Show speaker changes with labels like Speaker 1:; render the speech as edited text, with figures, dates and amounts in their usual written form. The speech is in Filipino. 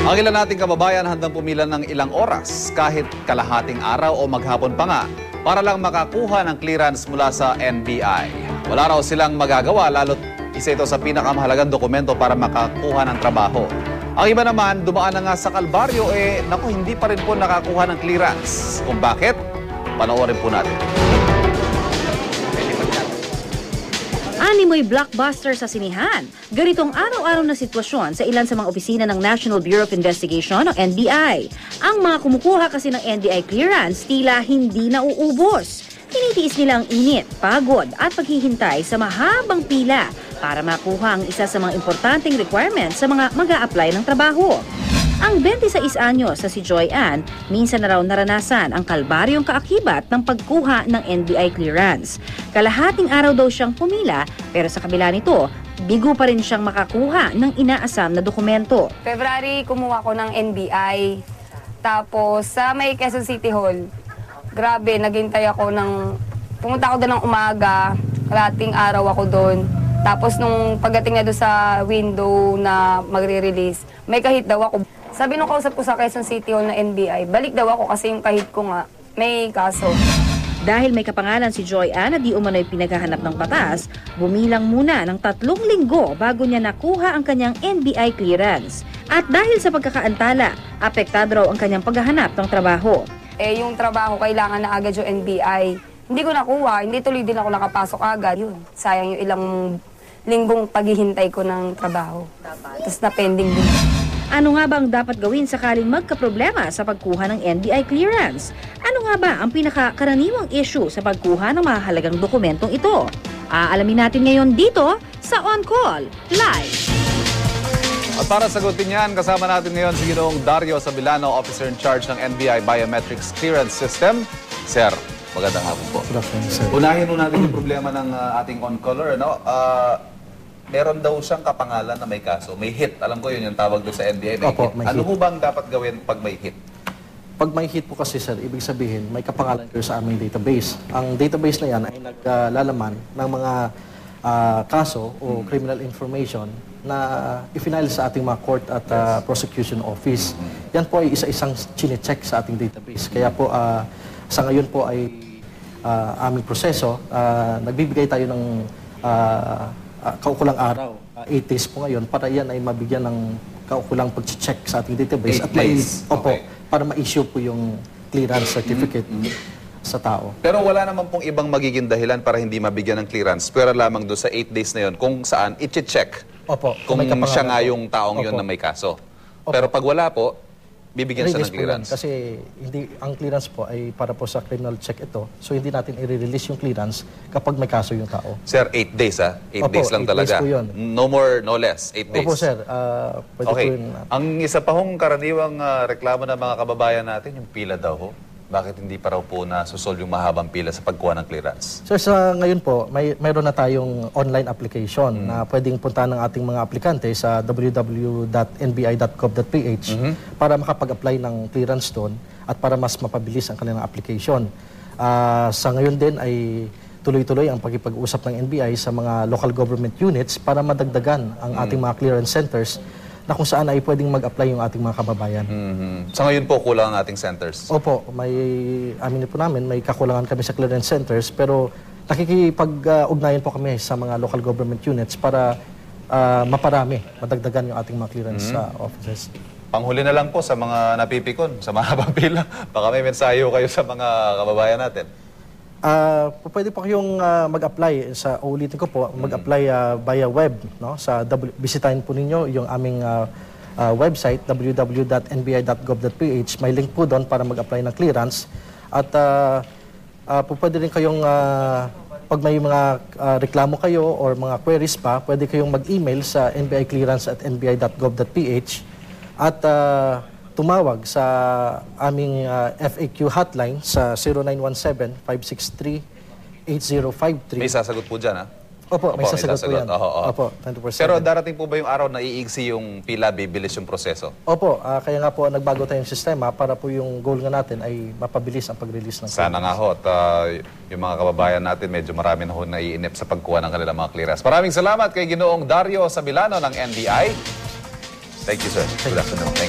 Speaker 1: Ang ilan nating kababayan handang pumila ng ilang oras, kahit kalahating araw o maghapon pa nga, para lang makakuha ng clearance mula sa NBI. Wala raw silang magagawa, lalo't isa ito sa pinakamahalagang dokumento para makakuha ng trabaho. Ang iba naman, dumaan na nga sa kalbaryo, hindi pa rin po nakakuha ng clearance. Kung bakit, panoorin po natin.
Speaker 2: Animoy blockbuster sa sinihan. Ganitong araw-araw na sitwasyon sa ilan sa mga opisina ng National Bureau of Investigation o NBI. Ang mga kumukuha kasi ng NBI clearance tila hindi nauubos. Tinitiis nila ang init, pagod at paghihintay sa mahabang pila para makuha ang isa sa mga importanteng requirements sa mga mag-a-apply ng trabaho. Ang 26 anyos sa si Joy Ann, minsan na raw naranasan ang kalbaryong kaakibat ng pagkuha ng NBI clearance. Kalahating araw daw siyang pumila, pero sa kabila nito, bigo pa rin siyang makakuha ng inaasam na dokumento.
Speaker 3: February, kumuha ko ng NBI. Tapos sa may Quezon City Hall, grabe, naghintay ako pumunta ako doon ng umaga, kalahating araw ako doon. Tapos nung pagdating na doon sa window na magre-release, may kahit daw ako. Sabi nung kausap ko sa Quezon City Hall na NBI, balik daw ako kasi yung kahit ko nga may kaso.
Speaker 2: Dahil may kapangalan si Joy Ann na di umano'y pinaghahanap ng batas, bumilang muna ng 3 linggo bago niya nakuha ang kanyang NBI clearance. At dahil sa pagkakaantala, apektado raw ang kanyang paghahanap ng trabaho.
Speaker 3: Yung trabaho kailangan na agad yung NBI. Hindi ko nakuha, hindi tuloy din ako nakapasok agad. Yun, sayang yung ilang linggong paghihintay ko ng trabaho. Tapos na-pending din.
Speaker 2: Ano nga ba ang dapat gawin sakaling magkaproblema sa pagkuha ng NBI clearance? Ano nga ba ang pinakakaraniwang issue sa pagkuha ng mahalagang dokumentong ito? Aalamin natin ngayon dito sa On Call Live.
Speaker 1: At para sagutin yan, kasama natin ngayon si Ginoong Dario Sabilano, Officer in Charge ng NBI Biometrics Clearance System. Sir, magandang hapon po.
Speaker 4: Good afternoon, sir.
Speaker 1: Unahin mo natin yung problema ng ating on-caller. Meron daw siyang kapangalan na may kaso. May hit. Alam ko yun yung tawag doon sa NBI. May
Speaker 4: Opo,
Speaker 1: hit.
Speaker 4: may
Speaker 1: Ano
Speaker 4: hit.
Speaker 1: ho bang dapat gawin pag may hit?
Speaker 4: Pag may hit po kasi, sir, ibig sabihin, may kapangalan kayo sa aming database. Ang database na yan ay naglalaman ng mga kaso o criminal information na i-file sa ating mga court at prosecution office. Yan po ay isa-isang chine-check sa ating database. Kaya po, sa ngayon po ay aming proseso, nagbibigay tayo ng kaukulang araw, 8 days po ngayon, para yan ay mabigyan ng kaukulang pag-check sa ating database.
Speaker 1: 8 days?
Speaker 4: Opo,
Speaker 1: Okay.
Speaker 4: para ma-issue po yung clearance certificate sa tao.
Speaker 1: Pero wala naman pong ibang magiging dahilan para hindi mabigyan ng clearance. Pero lamang doon sa 8 days na yun, kung saan, i-check
Speaker 4: Opo,
Speaker 1: kung
Speaker 4: may kapangalan
Speaker 1: siya nga
Speaker 4: po.
Speaker 1: yung taong yun
Speaker 4: Opo.
Speaker 1: na may kaso.
Speaker 4: Opo.
Speaker 1: Pero pag wala po, bibigyan siya ng
Speaker 4: Release po yan.
Speaker 1: clearance.
Speaker 4: Kasi ang clearance po ay para po sa criminal check ito. So hindi natin i-release yung clearance kapag may kaso yung tao.
Speaker 1: Sir, 8 days 8
Speaker 4: Opo,
Speaker 1: days lang
Speaker 4: 8 days
Speaker 1: talaga.
Speaker 4: po yun.
Speaker 1: No more, no less. 8 days.
Speaker 4: Opo, sir. Pwede
Speaker 1: Okay.
Speaker 4: po yun.
Speaker 1: Ang isa pa hong karaniwang reklamo ng mga kababayan natin, yung pila daw ho. Bakit hindi pa raw po nasusolve yung mahabang pila sa pagkuha ng clearance?
Speaker 4: So sa ngayon po, mayroon na tayong online application na pwedeng puntahan ng ating mga aplikante sa www.nbi.gov.ph para makapag-apply ng clearance doon at para mas mapabilis ang kanilang application. Sa ngayon din ay tuloy-tuloy ang pagkipag-usap ng NBI sa mga local government units para madagdagan ang ating mga clearance centers na kung saan ay pwedeng mag-apply yung ating mga kababayan.
Speaker 1: Sa ngayon po, kulang ang ating centers.
Speaker 4: Opo, aminin po namin, may kakulangan kami sa clearance centers, pero nakikipag-ugnayan po kami sa mga local government units para madagdagan yung ating mga clearance offices.
Speaker 1: Panghuli na lang po sa mga napipikon, sa mahabang pila. Baka may mensayo kayo sa mga kababayan natin.
Speaker 4: Pwede po kayong mag-apply ulitin ko po, mag-apply via web, no? Bisitahin po ninyo yung aming website www.nbi.gov.ph. May link po doon para mag-apply ng clearance. At pwede rin kayong pag may mga reklamo kayo or mga queries pa, pwede kayong mag-email sa nbiclearance@nbi.gov.ph at tumawag sa aming FAQ hotline sa 0917-563-8053.
Speaker 1: May sasagot po dyan, ha?
Speaker 4: Opo, may sasagot po yan.
Speaker 1: Oo.
Speaker 4: Opo, 24/7.
Speaker 1: Pero darating po ba yung araw na iigsi yung pila, bibilis yung proseso?
Speaker 4: Opo, kaya nga po nagbago tayong sistema para po yung goal nga natin ay mapabilis ang pag-release ng
Speaker 1: Sana nga ho. At yung mga kababayan natin, medyo marami na ho naiinip sa pagkuha ng kanilang mga clearance. Maraming salamat kay Ginoong Dario Sabilano ng NBI. Thank you, sir. Good afternoon. Thank you.